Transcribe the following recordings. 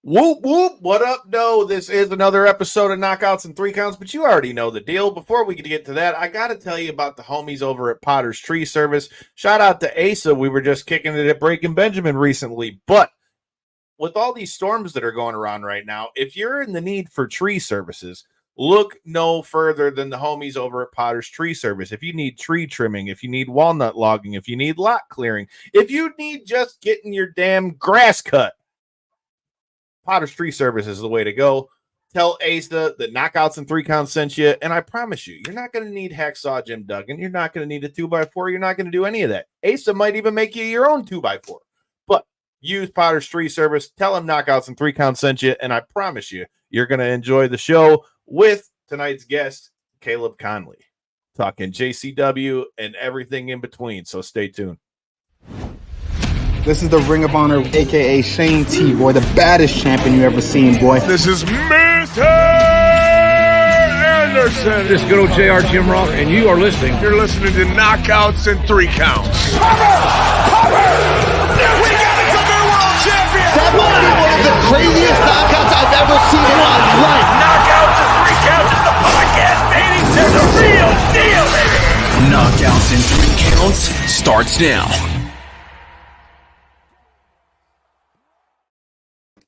Whoop, whoop. What up? No, this is another episode of Knockouts and Three Counts, but you already know the deal. Before we get to that, I got to tell you about the homies over at Potter's Tree Service. Shout out to Asa. We were just kicking it at Breaking Benjamin recently, but with all these storms that are going around right now, if you're in the need for tree services, look no further than the homies over at Potter's Tree Service. If you need tree trimming, if you need walnut logging, if you need lot clearing, if you need just getting your damn grass cut, Potter's Tree Service is the way to go. Tell Asa that Knockouts and Three Counts sent you, and I promise you, you're not going to need hacksaw Jim Duggan. You're not going to need a 2x4. You're not going to do any of that. Asa might even make you your own 2x4. But use Potter's Tree Service. Tell him Knockouts and Three Counts sent you, and I promise you, you're going to enjoy the show with tonight's guest, Caleb Konely, talking JCW and everything in between. So stay tuned. This is the Ring of Honor, a.k.a. Shane T, boy, the baddest champion you ever seen, boy. This is Mr. Anderson. This is good old JR Jim Rock, and you are listening. You're listening to Knockouts and Three Counts. Cover! We got a new world champion! That might be one of the craziest knockouts I've ever seen in my life. Knockouts and Three Counts is the podcast, baby! It's the real deal, baby! Knockouts and Three Counts starts now.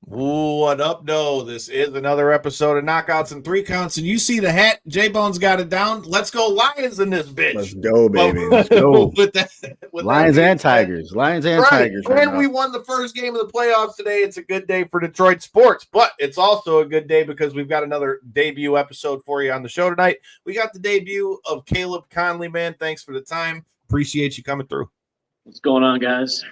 What up, no? This is another episode of Knockouts and Three Counts, and you see the hat. J-Bone's got it down. Let's go Lions in this bitch. Let's go, baby. Let's go. with Lions and Tigers. Lions and Tigers. And we won the first game of the playoffs today. It's a good day for Detroit sports, but it's also a good day because we've got another debut episode for you on the show tonight. We got the debut of Caleb Konely, man. Thanks for the time. Appreciate you coming through. What's going on, guys?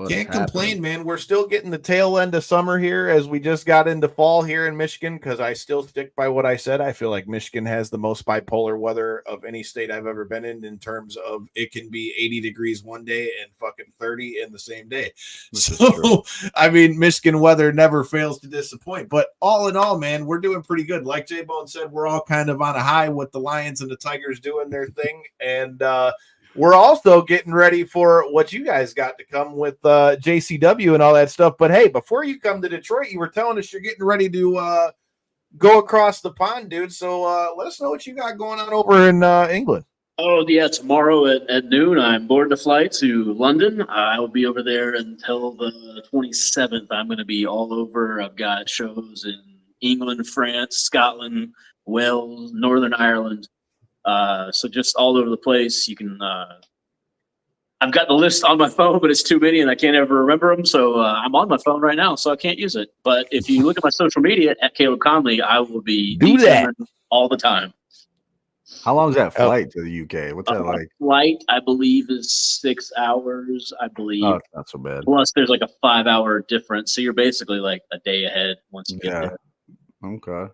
Can't complain, man. We're still getting the tail end of summer here as we just got into fall here in Michigan, because I still stick by what I said. I feel like Michigan has the most bipolar weather of any state I've ever been in terms of it can be 80 degrees one day and fucking 30 in the same day. So, I mean, Michigan weather never fails to disappoint. But all in all, man, we're doing pretty good. Like J-Bone said, we're all kind of on a high with the Lions and the Tigers doing their thing. And, we're also getting ready for what you guys got to come with JCW and all that stuff. But, hey, before you come to Detroit, you were telling us you're getting ready to go across the pond, dude. So let us know what you got going on over in England. Oh, yeah, tomorrow at noon, I'm boarding a flight to London. I will be over there until the 27th. I'm going to be all over. I've got shows in England, France, Scotland, Wales, Northern Ireland. So just all over the place. You can, I've got the list on my phone, but it's too many and I can't ever remember them. So I'm on my phone right now, so I can't use it. But if you look at my social media at Caleb Konely, I will be do that all the time. How long is that flight to the UK? What's that like? Flight, I believe, is 6 hours. I believe. Oh, not so bad. Plus, there's like a 5-hour difference, so you're basically like a day ahead once you get there. Okay.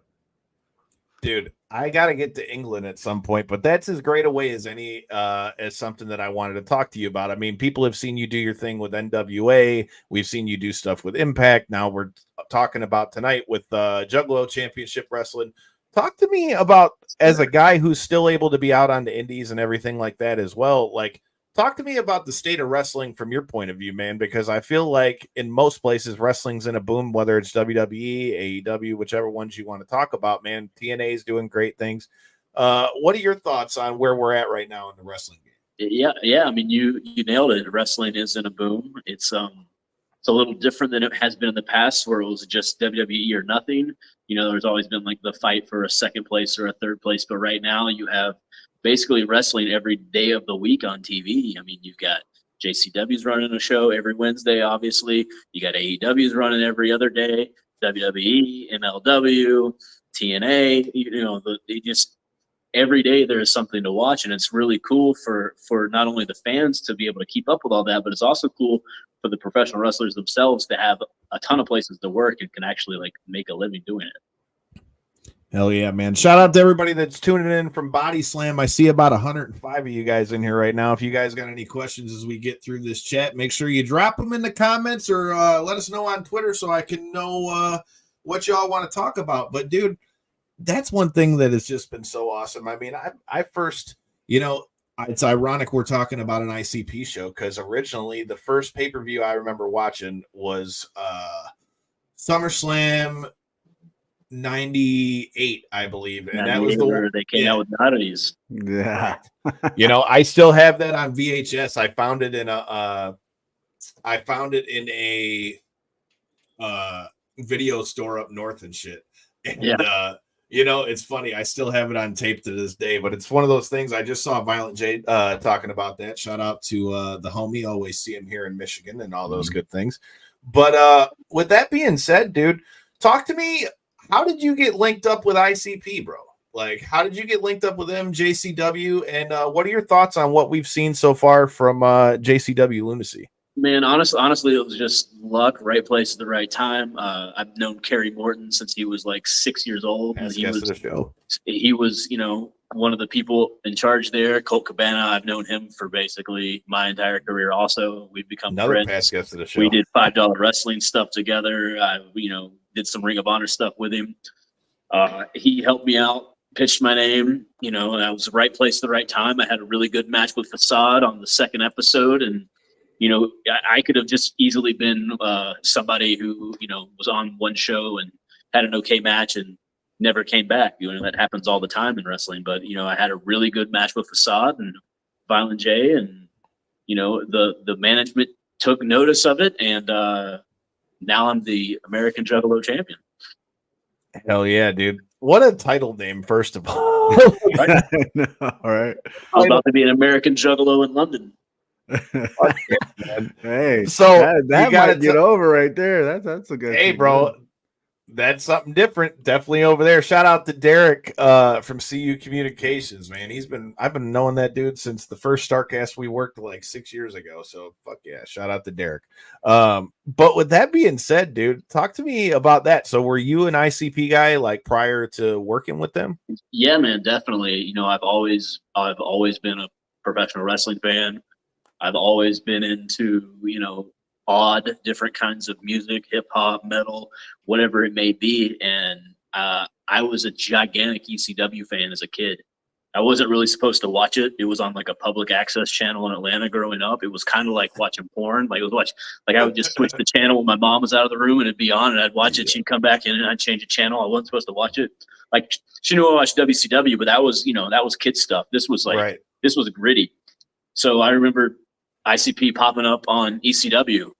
Dude, I got to get to England at some point, but that's as great a way as any, as something that I wanted to talk to you about. I mean, people have seen you do your thing with NWA. We've seen you do stuff with Impact. Now we're talking about tonight with Juggalo Championship Wrestling. Talk to me about, as a guy who's still able to be out on the indies and everything like that as well, like, talk to me about the state of wrestling from your point of view, man, because I feel like in most places wrestling's in a boom, whether it's WWE, AEW, whichever ones you want to talk about, man. TNA is doing great things. What are your thoughts on where we're at right now in the wrestling game? Yeah. I mean, you nailed it. Wrestling is in a boom. It's a little different than it has been in the past, where it was just WWE or nothing. You know, there's always been like the fight for a second place or a third place, but right now you have basically wrestling every day of the week on TV. I mean, you've got JCW's running a show every Wednesday, obviously. You got AEW's running every other day, WWE, MLW, TNA. You know, they just every day there is something to watch, and it's really cool for not only the fans to be able to keep up with all that, but it's also cool for the professional wrestlers themselves to have a ton of places to work and can actually like make a living doing it. Hell yeah, man. Shout out to everybody that's tuning in from Body Slam. I see about 105 of you guys in here right now. If you guys got any questions as we get through this chat, make sure you drop them in the comments or let us know on Twitter so I can know what y'all want to talk about. But, dude, that's one thing that has just been so awesome. I mean, I first, you know, it's ironic we're talking about an ICP show because originally the first pay-per-view I remember watching was SummerSlam 98, I believe, and that was the where one they came out with the oddities. Yeah. You know, I still have that on VHS. I found it in a video store up north and shit. And you know, it's funny. I still have it on tape to this day, but it's one of those things. I just saw Violent J talking about that. Shout out to the homie. Always see him here in Michigan and all those good things. But with that being said, dude, talk to me. How did you get linked up with ICP, bro? Like, how did you get linked up with them, JCW? And what are your thoughts on what we've seen so far from JCW Lunacy? Man, honestly, it was just luck, right place at the right time. I've known Kerry Morton since he was like 6 years old. And he was, you know, one of the people in charge there. Colt Cabana, I've known him for basically my entire career. Also, we've become friends. Past guest of the show. We did $5 wrestling stuff together. I, you know, did some Ring of Honor stuff with him. He helped me out, pitched my name. You know, and I was the right place at the right time. I had a really good match with Facade on the second episode, and you know, I could have just easily been somebody who, you know, was on one show and had an okay match and never came back. You know, that happens all the time in wrestling. But, you know, I had a really good match with Facade and Violent J, and, you know, the management took notice of it, and now I'm the American Juggalo champion. Hell yeah, dude. What a title name, first of all. Right? All right. I'm about to be an American Juggalo in London. Hey, so that might get over right there. That's a good. Hey, bro, that's something different. Definitely over there. Shout out to Derek from CU Communications, man. I've been knowing that dude since the first Starcast we worked like 6 years ago. So fuck yeah, shout out to Derek. But with that being said, dude, talk to me about that. So were you an ICP guy like prior to working with them? Yeah, man, definitely. You know, I've always been a professional wrestling fan. I've always been into, you know, odd, different kinds of music, hip hop, metal, whatever it may be. And I was a gigantic ECW fan as a kid. I wasn't really supposed to watch it. It was on like a public access channel in Atlanta growing up. It was kind of like watching porn. Like I would just switch the channel when my mom was out of the room and it'd be on, and I'd watch it. She'd come back in and I'd change the channel. I wasn't supposed to watch it. Like, she knew I watched WCW, but that was, you know, that was kid stuff. This was like, This was gritty. So I remember ICP popping up on ECW,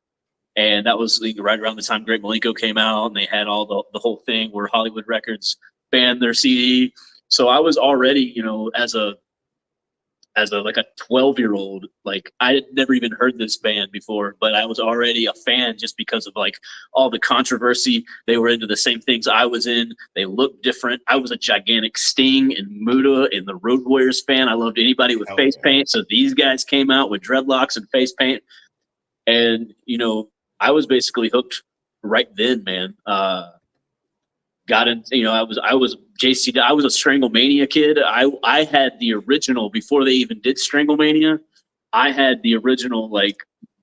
and that was right around the time Greg Malenko came out, and they had all the whole thing where Hollywood Records banned their CD. So I was already, you know, as a like a 12-year-old, like I had never even heard this band before, but I was already a fan just because of like all the controversy. They were into the same things I was in. They looked different. I was a gigantic Sting and Muta and the Road Warriors fan. I loved anybody with face paint. So these guys came out with dreadlocks and face paint. And, you know, I was basically hooked right then, man. Got in, you know, I was JCW. I was a Stranglemania kid. I had the original before they even did Stranglemania. I had the original, like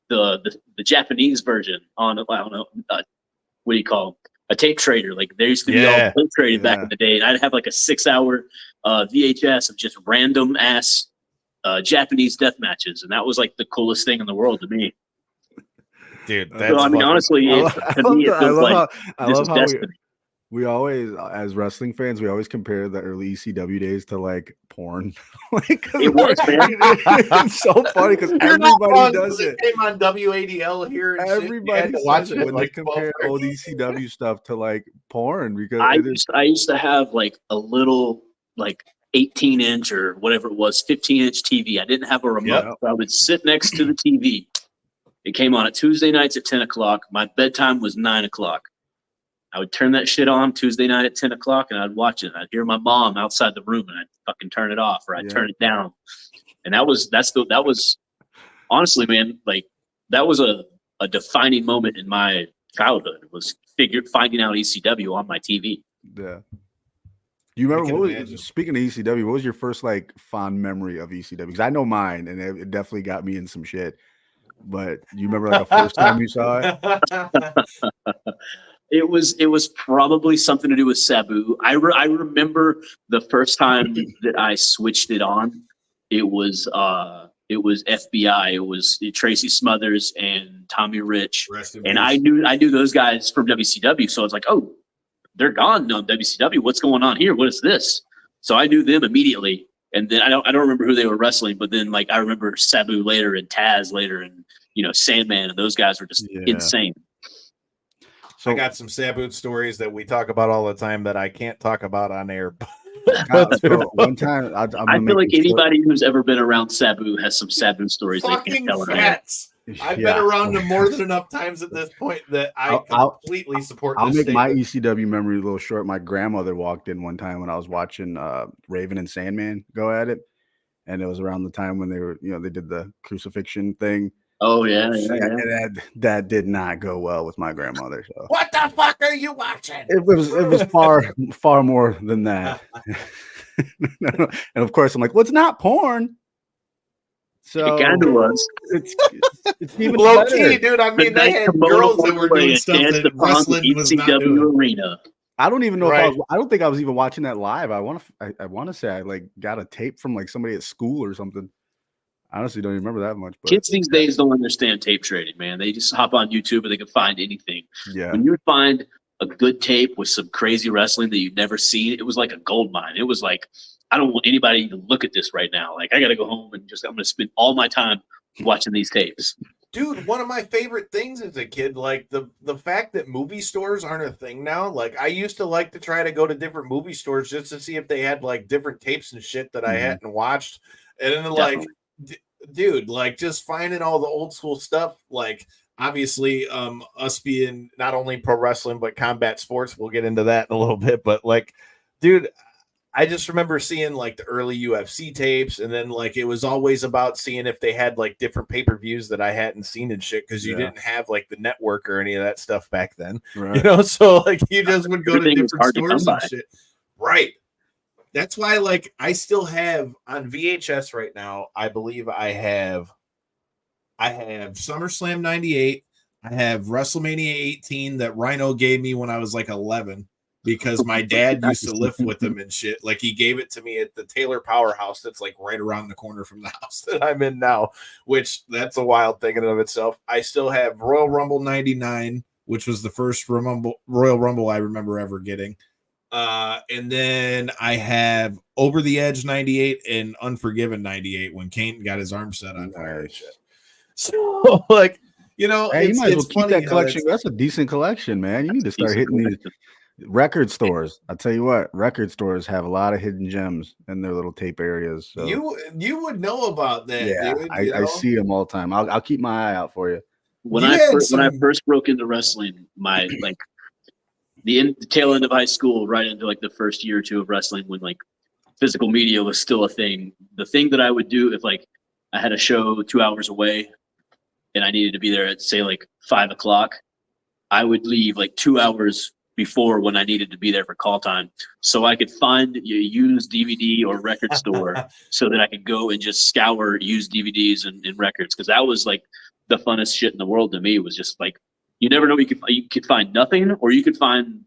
the Japanese version on, I don't know, what do you call them? A tape trader. Like they used to be all tape traded back in the day. And I'd have like a 6-hour VHS of just random ass Japanese death matches, and that was like the coolest thing in the world to me. Dude, that's so, I mean, honestly, to me, it feels like this is destiny. We always, as wrestling fans, we always compare the early ECW days to like porn. Like, it was, man. It's so funny because everybody does it. Came on WADL here. And everybody watch it when they compare old ECW stuff to like porn, because I used to have like a little like 18-inch or whatever it was, 15-inch TV. I didn't have a remote. Yep. So I would sit next to the TV. It came on at Tuesday nights at 10 o'clock. My bedtime was 9 o'clock. I would turn that shit on Tuesday night at 10 o'clock, and I'd watch it. I'd hear my mom outside the room, and I'd fucking turn it off, or I'd turn it down. And that was honestly, man, like that was a defining moment in my childhood. It was finding out ECW on my TV. Yeah. You remember speaking of ECW, what was your first like fond memory of ECW? Because I know mine, and it definitely got me in some shit. But you remember like the first time you saw it? It was probably something to do with Sabu. I remember the first time that I switched it on. It was it was FBI, it was Tracy Smothers and Tommy Rich. Rest in And peace. I knew those guys from WCW. So I was like, oh, they're gone on WCW. What's going on here? What is this? So I knew them immediately. And then I don't remember who they were wrestling, but then like I remember Sabu later and Taz later and Sandman, and those guys were just insane. So I got some Sabu stories that we talk about all the time that I can't talk about on air. One time, I feel like anybody who's ever been around Sabu has some Sabu stories they can't tell. I've been around them more than enough times at this point that I completely support. I'll make my ECW memory a little short. My grandmother walked in one time when I was watching Raven and Sandman go at it, and it was around the time when they were, they did the crucifixion thing. Oh yeah. And that did not go well with my grandmother. So. What the fuck are you watching? It was far more than that. And of course, I'm like, well, it's not porn. So it kind of was. It's even low better. key, dude. I mean, they had girls that were doing stuff that wrestling was not doing. Arena. I don't even know if I don't think I was even watching that live. I want to say I like got a tape from like somebody at school or something. I honestly don't even remember that much. But kids these days don't understand tape trading, man. They just hop on YouTube and they can find anything. Yeah. When you would find a good tape with some crazy wrestling that you've never seen, it was like a gold mine. It was like, I don't want anybody to look at this right now. Like, I got to go home and I'm going to spend all my time watching these tapes. Dude, one of my favorite things as a kid, like the fact that movie stores aren't a thing now. Like, I used to like to try to go to different movie stores just to see if they had like different tapes and shit that I hadn't watched. And then like, dude, like just finding all the old school stuff, like obviously us being not only pro wrestling but combat sports, we'll get into that in a little bit, but like, dude, I just remember seeing like the early UFC tapes, and then like it was always about seeing if they had like different pay-per-views that I hadn't seen and shit, because you didn't have like the network or any of that stuff back then, so like you just would go to different stores and shit. Right. That's why, like, I still have on VHS right now, I believe I have SummerSlam 98. I have WrestleMania 18 that Rhino gave me when I was like 11 because my dad used to live with him and shit. Like, he gave it to me at the Taylor Powerhouse that's like right around the corner from the house that I'm in now, which that's a wild thing in and of itself. I still have Royal Rumble 99, which was the first Royal Rumble I remember ever getting. And then I have Over the Edge 98 and Unforgiven 98 when Kane got his arm set on fire and shit. So, like, you might as well keep that collection. That's a decent collection, man. You need to start hitting these record stores. I tell you what, record stores have a lot of hidden gems in their little tape areas. So. You would know about that. Yeah, dude, I see them all the time. I'll keep my eye out for you. When I first broke into wrestling, my like. The tail end of high school, right into like the first year or two of wrestling, when like physical media was still a thing. The thing that I would do if like I had a show 2 hours away and I needed to be there at say like 5 o'clock, I would leave like 2 hours before when I needed to be there for call time, so I could find a used DVD or record store so that I could go and just scour used DVDs and records, because that was like the funnest shit in the world to me. It was just like, you never know, you could find nothing, or you could find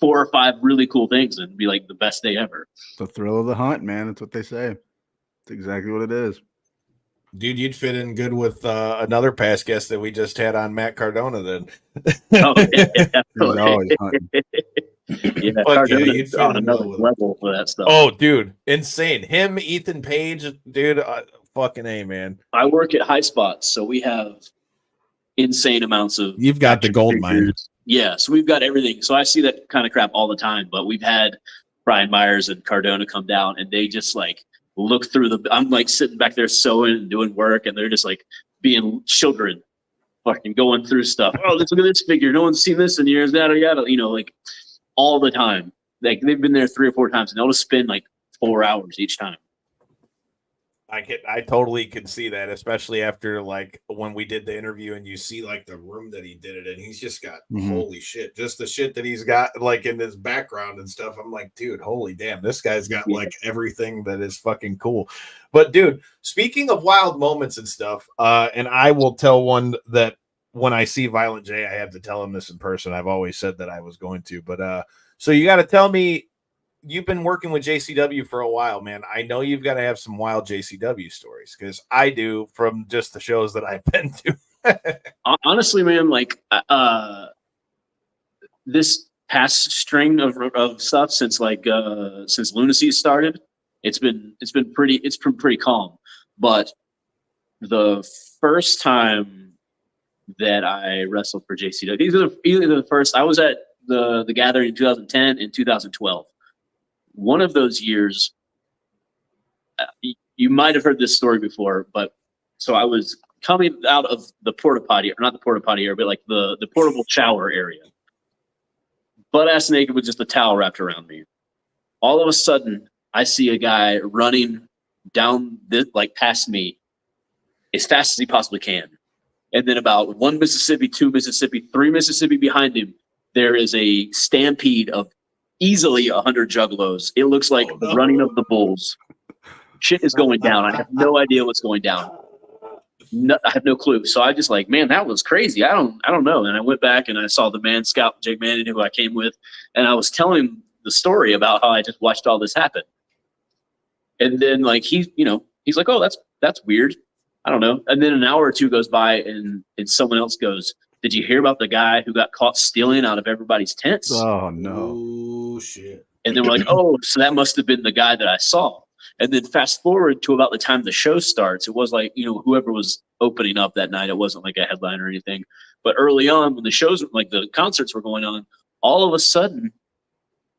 4 or 5 really cool things and be like the best day ever. The thrill of the hunt, man. That's what they say. That's exactly what it is. Dude, you'd fit in good with another past guest that we just had on, Matt Cardona. Then, He's always hunting. Cardona's on another level for that stuff. Oh, dude, insane! Him, Ethan Page, dude, fucking A, man. I work at High Spots, so we have insane amounts of. You've got the gold mine. Yeah, so we've got everything. So I see that kind of crap all the time, but we've had Brian Myers and Cardona come down, and they just like look through I'm like sitting back there sewing and doing work, and they're just like being children, fucking going through stuff. Oh, look at this figure. No one's seen this in years. Yada yada. Like all the time. Like they've been there 3 or 4 times, and they'll just spend like 4 hours each time. I totally could see that, especially after like when we did the interview and you see like the room that he did it in. He's just got holy shit, just the shit that he's got like in his background and stuff. I'm like, dude, holy damn, this guy's got like everything that is fucking cool. But dude, speaking of wild moments and stuff, and I will tell one that when I see Violent J, I have to tell him this in person. I've always said that I was going to, but so you got to tell me you've been working with JCW for a while, man. I know you've got to have some wild JCW stories because I do from just the shows that I've been to. Honestly, man, like this past string of stuff since Lunacy started, it's been pretty calm. But the first time that I wrestled for JCW, either the first, I was at the gathering in 2010 and 2012. One of those years, you might have heard this story before, but so I was coming out of the porta potty, or not the porta potty area, but like the portable shower area, butt ass naked with just a towel wrapped around me. All of a sudden, I see a guy running down past me as fast as he possibly can. And then about 1 Mississippi, 2 Mississippi, 3 Mississippi behind him, there is a stampede of easily 100 juggalos. It looks like the running of the bulls. Shit is going down. I have no idea what's going down. No, I have no clue. So I just like, man, that was crazy. I don't know. And I went back and I saw the man scout, Jake Manning, who I came with, and I was telling him the story about how I just watched all this happen. And then like he's like, oh, that's weird. I don't know. And then an hour or two goes by and someone else goes, did you hear about the guy who got caught stealing out of everybody's tents? Oh no. Oh shit. And then we're like, oh, so that must have been the guy that I saw. And then fast forward to about the time the show starts, it was like, whoever was opening up that night, it wasn't like a headline or anything. But early on, when the shows, like the concerts were going on, all of a sudden,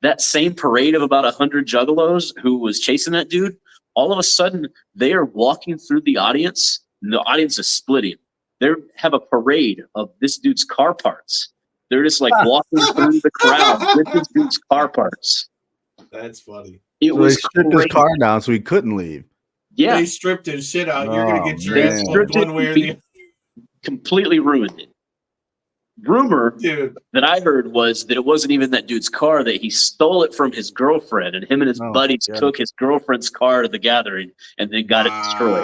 that same parade of about 100 juggalos who was chasing that dude, all of a sudden, they are walking through the audience, and the audience is splitting. They have a parade of this dude's car parts. They're just like walking through the crowd with this dude's car parts. That's funny. It was they stripped his car down so he couldn't leave. Yeah. They stripped his shit out. You're going to get your ass stripped one way or the other. Completely ruined it. Rumor that I heard was that it wasn't even that dude's car, that he stole it from his girlfriend, and him and his buddies took his girlfriend's car to the gathering and then got it destroyed.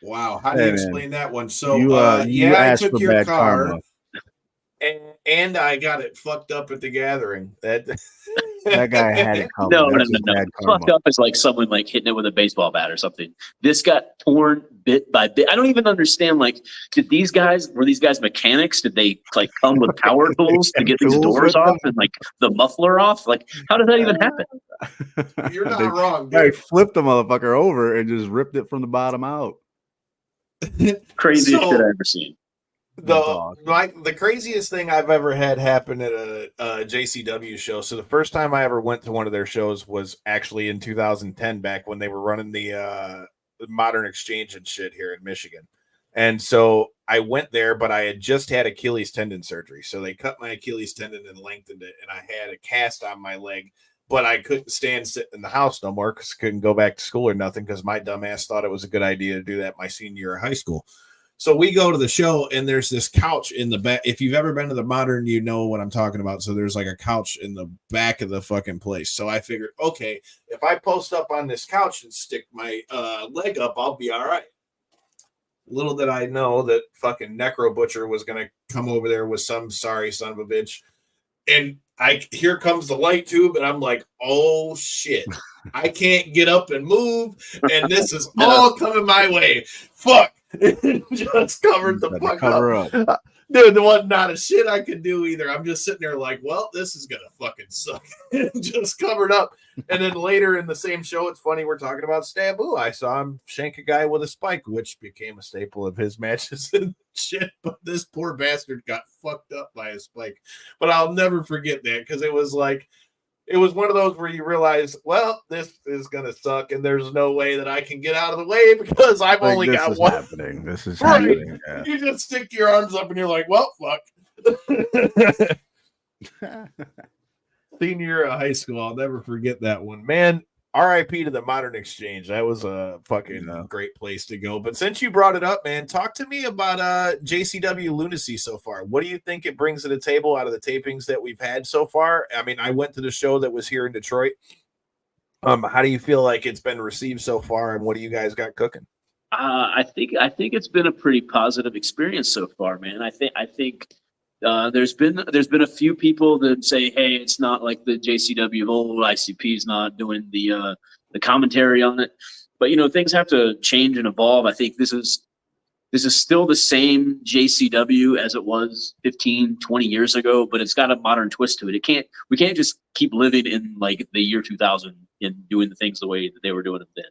Wow. How do you explain that one? So, you I took your car. Karma. And I got it fucked up at the gathering. That guy had it coming. No. Fucked up is like someone like hitting it with a baseball bat or something. This got torn bit by bit. I don't even understand. Like, were these guys mechanics? Did they like come with power tools to get these doors off and like the muffler off? Like, how did that even happen? You're not wrong. They flipped the motherfucker over and just ripped it from the bottom out. Craziest shit I've ever seen. The craziest thing I've ever had happen at a JCW show. So the first time I ever went to one of their shows was actually in 2010, back when they were running the Modern Exchange and shit here in Michigan. And so I went there, but I had just had Achilles tendon surgery. So they cut my Achilles tendon and lengthened it, and I had a cast on my leg, but I couldn't stand sitting in the house no more because I couldn't go back to school or nothing because my dumb ass thought it was a good idea to do that my senior year of high school. So we go to the show, and there's this couch in the back. If you've ever been to the Modern, you know what I'm talking about. So there's like a couch in the back of the fucking place. So I figured, okay, if I post up on this couch and stick my leg up, I'll be all right. Little did I know that fucking Necro Butcher was going to come over there with some sorry son of a bitch. And here comes the light tube, and I'm like, oh shit, I can't get up and move, and this is all coming my way. Fuck. Just covered the fuck up. Dude, there wasn't not a shit I could do either. I'm just sitting there like, well, this is gonna fucking suck. Just covered up. And then later in the same show, it's funny, we're talking about Staboo. I saw him shank a guy with a spike, which became a staple of his matches and shit. But this poor bastard got fucked up by a spike. But I'll never forget that, because it was like, it was one of those where you realize, well, this is going to suck, and there's no way that I can get out of the way because I've only got one. This is happening. Yeah. You just stick your arms up and you're like, well, fuck. Senior year of high school. I'll never forget that one. Man, RIP to the Modern Exchange. That was a fucking great place to go. But since you brought it up, man, talk to me about JCW Lunacy so far. What do you think it brings to the table out of the tapings that we've had so far? I mean, I went to the show that was here in Detroit. How do you feel like it's been received so far, and what do you guys got cooking? I think it's been a pretty positive experience so far, man. I think There's been a few people that say, hey, it's not like the JCW of old. ICP is not doing the commentary on it, but things have to change and evolve. I think this is still the same JCW as it was 15, 20 years ago, but it's got a modern twist to it. We can't just keep living in like the year 2000 and doing the things the way that they were doing it then.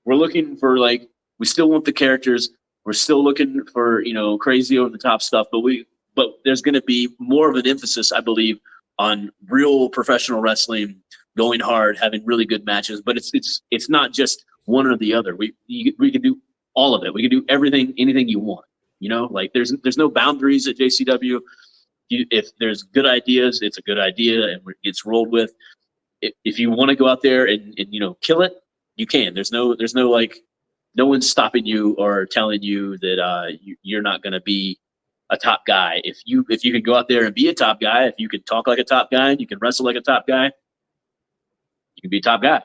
We're looking for we still want the characters. We're still looking for, crazy over the top stuff, but there's going to be more of an emphasis, I believe, on real professional wrestling, going hard, having really good matches. But it's not just one or the other. We can do all of it. We can do everything, anything you want. There's no boundaries at JCW. If there's good ideas, it's a good idea and it's rolled with. If you want to go out there and kill it, you can. There's no no one's stopping you or telling you that you're not going to be a top guy. If you can go out there and be a top guy, if you can talk like a top guy and you can wrestle like a top guy, you can be a top guy.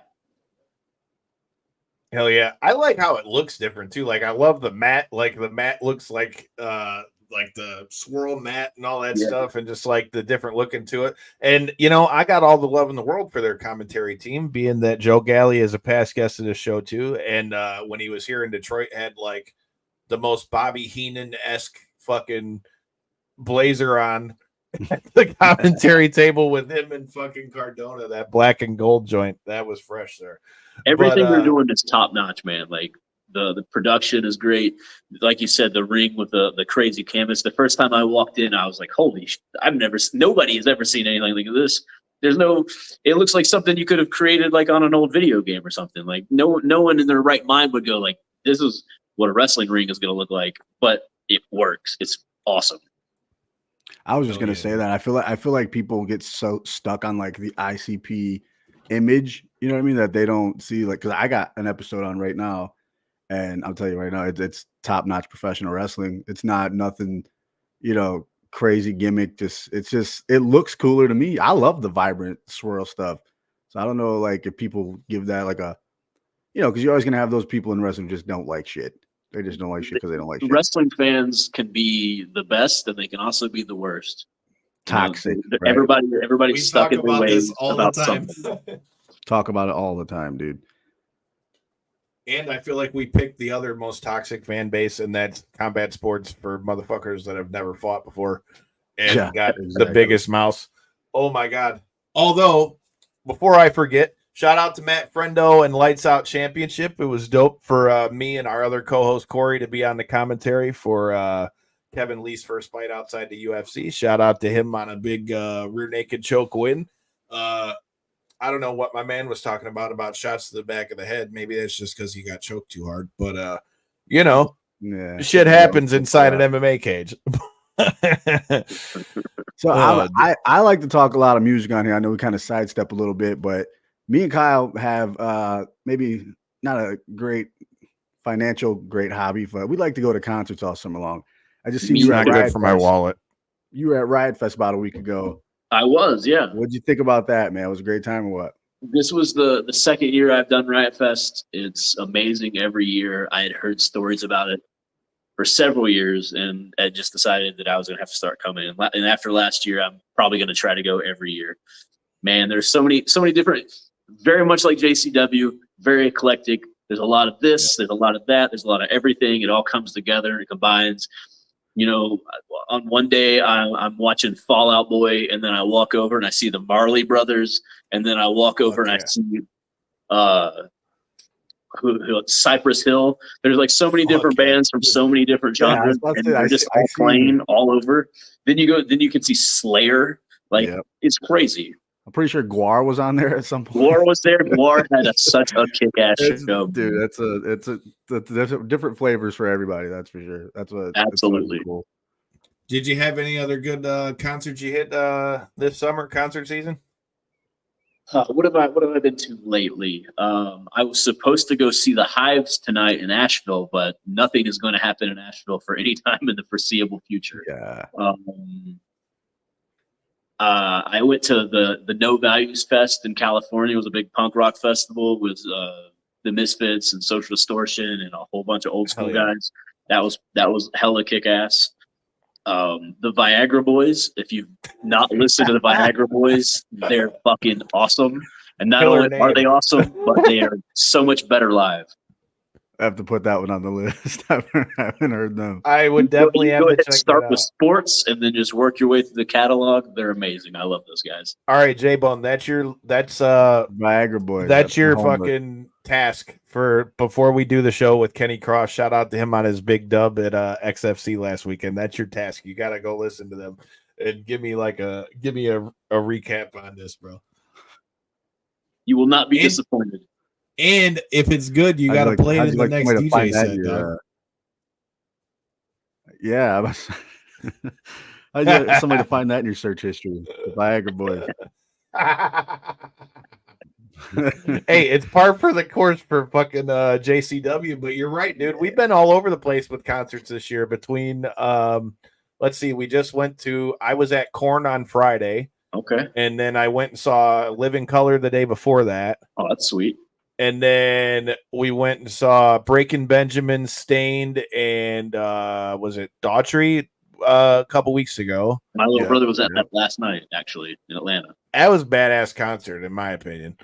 Hell yeah. I like how it looks different too. Like I love the mat. Like the mat looks like the swirl mat and all that stuff, and just like the different look into it. And I got all the love in the world for their commentary team, being that Joe Galley is a past guest of the show too. And when he was here in Detroit, had like the most Bobby Heenan-esque fucking blazer on at the commentary table with him and fucking Cardona, that black and gold joint. That was fresh there. Everything they're doing is top notch, man. Like the production is great. Like you said, the ring with the crazy canvas. The first time I walked in, I was like, holy shit, nobody has ever seen anything like this. It looks like something you could have created like on an old video game or something. Like no one in their right mind would go like, this is what a wrestling ring is going to look like, but it works. It's awesome. I was just going to say that. I feel like people get so stuck on like the ICP image, you know what I mean? That they don't see, like, cause I got an episode on right now, and I'll tell you right now, it's top-notch professional wrestling. It's not nothing, crazy gimmick. It looks cooler to me. I love the vibrant swirl stuff. So I don't know, like, if people give that like a, because you're always gonna have those people in wrestling who just don't like shit. They just don't like shit because they don't like shit. Wrestling fans can be the best, and they can also be the worst. Toxic. Right? Everybody's stuck in their ways about something. Talk about it all the time, dude. And I feel like we picked the other most toxic fan base, and that's combat sports for motherfuckers that have never fought before and got the biggest mouths. Oh my God. Although, before I forget, shout out to Matt Friendo and Lights Out Championship. It was dope for me and our other co-host Corey to be on the commentary for Kevin Lee's first fight outside the UFC. Shout out to him on a big rear naked choke win. I don't know what my man was talking about shots to the back of the head. Maybe that's just because he got choked too hard. But, shit happens inside an MMA cage. So I like to talk a lot of music on here. I know we kind of sidestep a little bit, but me and Kyle have maybe not a great great hobby, but we like to go to concerts all summer long. I just see you at Riot for my wallet. You were at Riot Fest about a week ago. I was, yeah. What'd you think about that, man? It was a great time or what? This was the second year I've done Riot Fest. It's amazing every year. I had heard stories about it for several years, and I just decided that I was going to have to start coming. And after last year, I'm probably going to try to go every year. Man, there's so many different, very much like JCW, very eclectic. There's a lot of this, there's a lot of that, there's a lot of everything. It all comes together and it combines. On one day I'm watching Fall Out Boy, and then I walk over and I see the Marley Brothers, and then I walk over and I see Cypress Hill. There's like so many different bands from so many different genres, and they're just all playing all over. Then you can see Slayer. It's crazy. I'm pretty sure Guar was on there at some point. Guar was there. Guar had such a kick-ass show. Dude, that's different flavors for everybody. That's for sure. That's what. Absolutely. That's cool. Did you have any other good concerts you hit this summer, concert season? What have I been to lately? I was supposed to go see the Hives tonight in Asheville, but nothing is going to happen in Asheville for any time in the foreseeable future. Yeah. I went to the No Values Fest in California. It was a big punk rock festival with the Misfits and Social Distortion and a whole bunch of old school guys. That was hella kick ass. The Viagra Boys, if you've not listened to the Viagra Boys, they're fucking awesome. And not Killer only are name. they awesome, but they are so much better live. I have to put that one on the list. I haven't heard them. I would definitely have go to ahead check and start that with out. sports and then just work your way through the catalog. They're amazing. I love those guys. All right, J-Bone, that's Viagra Boys. that's your homework. fucking task for before we do the show with Kenny Cross. Shout out to him on his big dub at XFC last weekend. That's your task. You got to go listen to them and give me a recap on this, bro. You will not be disappointed. And if it's good, you got to play it in the next DJ set, dog. Yeah. I just somebody to find that in your search history. The Viagra Boys. Hey, it's par for the course for fucking JCW, but you're right, dude. We've been all over the place with concerts this year. Between let's see, we just went to. I was at Korn on Friday. Okay. And then I went and saw Living Color the day before that. Oh, that's sweet. And then we went and saw Breaking Benjamin, Stained, and was it Daughtry a couple weeks ago. My little brother was at that last night, actually, in Atlanta. That was a badass concert, in my opinion.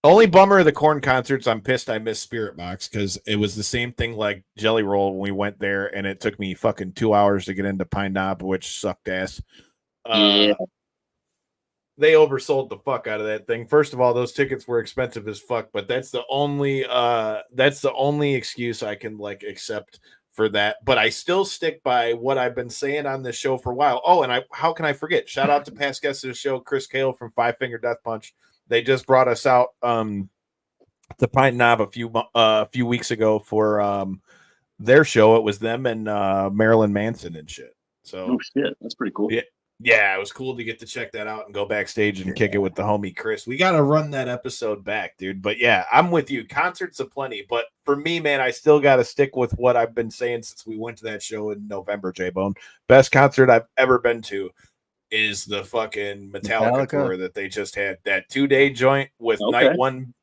Only bummer of the Korn concerts, I'm pissed I missed Spirit Box because it was the same thing like Jelly Roll when we went there, and it took me fucking 2 hours to get into Pine Knob, which sucked ass. Yeah. They oversold the fuck out of that thing. First of all, those tickets were expensive as fuck, but that's the only excuse I can like accept for that. But I still stick by what I've been saying on this show for a while. Oh, and how can I forget? Shout out to past guests of the show, Chris Cale from Five Finger Death Punch. They just brought us out to Pine Knob a few weeks ago for their show. It was them and Marilyn Manson and shit. So oh shit, that's pretty cool. Yeah, it was cool to get to check that out and go backstage and kick it with the homie Chris. We got to run that episode back, dude. But yeah, I'm with you. Concerts aplenty. But for me, man, I still got to stick with what I've been saying since we went to that show in November, J-Bone. Best concert I've ever been to is the fucking Metallica tour that they just had. That 2-day joint with night one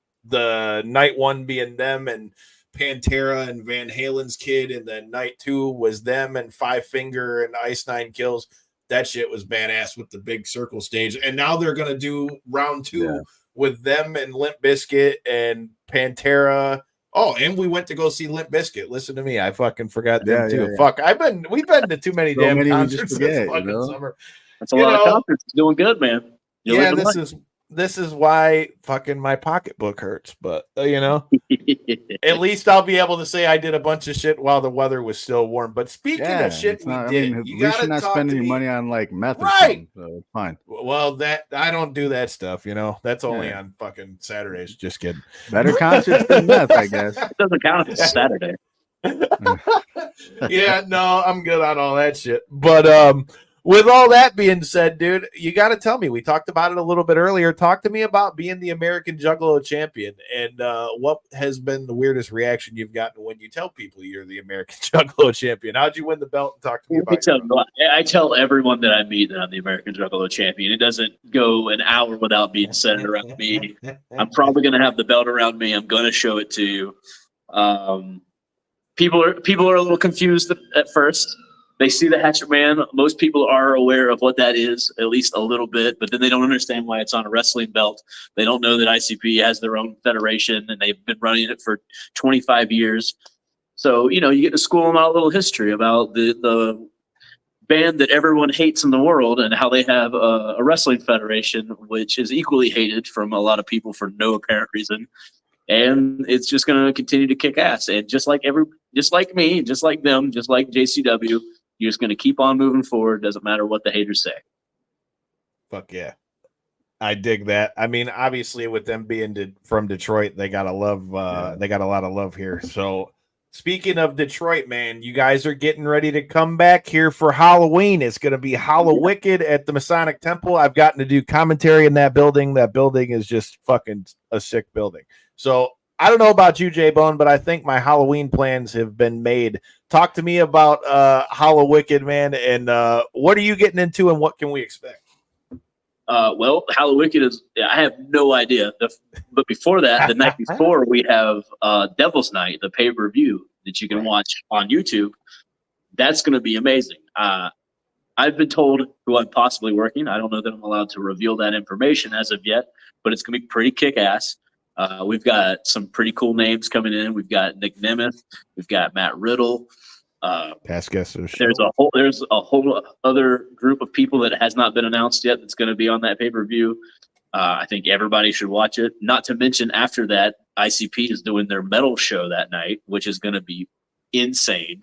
being them and Pantera and Van Halen's Kid, and then night 2 was them and Five Finger and Ice Nine Kills. That shit was badass with the big circle stage. And now they're going to do round 2 with them and Limp Bizkit and Pantera. Oh, and we went to go see Limp Bizkit. Listen to me. I fucking forgot them too. Fuck, we've been to too many damn concerts this fucking summer. That's a lot of concerts. Doing good, man. This is why fucking my pocketbook hurts, but at least I'll be able to say I did a bunch of shit while the weather was still warm. But speaking of shit, you gotta not spending your money on like meth, right? So it's fine. Well, that I don't do that stuff, That's only on fucking Saturdays. Just kidding. Better concerts than meth, I guess. It doesn't count if it's Saturday. Yeah, no, I'm good on all that shit. But with all that being said, dude, you got to tell me. We talked about it a little bit earlier. Talk to me about being the American Juggalo champion and what has been the weirdest reaction you've gotten when you tell people you're the American Juggalo champion. How'd you win the belt? And talk to me about it. I tell everyone that I meet that I'm the American Juggalo champion. It doesn't go an hour without being said around me. I'm probably going to have the belt around me. I'm going to show it to you. People are a little confused at first. They see the Hatchet Man. Most people are aware of what that is, at least a little bit, but then they don't understand why it's on a wrestling belt. They don't know that ICP has their own federation, and they've been running it for 25 years. So, you get to school them out a little history about the band that everyone hates in the world and how they have a wrestling federation, which is equally hated from a lot of people for no apparent reason. And it's just going to continue to kick ass. And just like me, just like them, just like JCW, you're just going to keep on moving forward. Doesn't matter what the haters say. Fuck yeah. I dig that. I mean, obviously with them being from Detroit, they got a they got a lot of love here. So speaking of Detroit, man, you guys are getting ready to come back here for Halloween. It's going to be Hallowwicked at the Masonic Temple. I've gotten to do commentary in that building. That building is just fucking a sick building. So I don't know about you, J-Bone, but I think my Halloween plans have been made. Talk to me about Hallowwicked, man, and what are you getting into and what can we expect? Well, Hallowwicked is, I have no idea. But before that, the night before, we have Devil's Night, the pay-per-view that you can watch on YouTube. That's going to be amazing. I've been told who I'm possibly working. I don't know that I'm allowed to reveal that information as of yet, but it's going to be pretty kick-ass. We've got some pretty cool names coming in. We've got Nick Nemeth. We've got Matt Riddle. Past guest of the show. There's a whole other group of people that has not been announced yet that's going to be on that pay-per-view. I think everybody should watch it. Not to mention, after that, ICP is doing their metal show that night, which is going to be insane.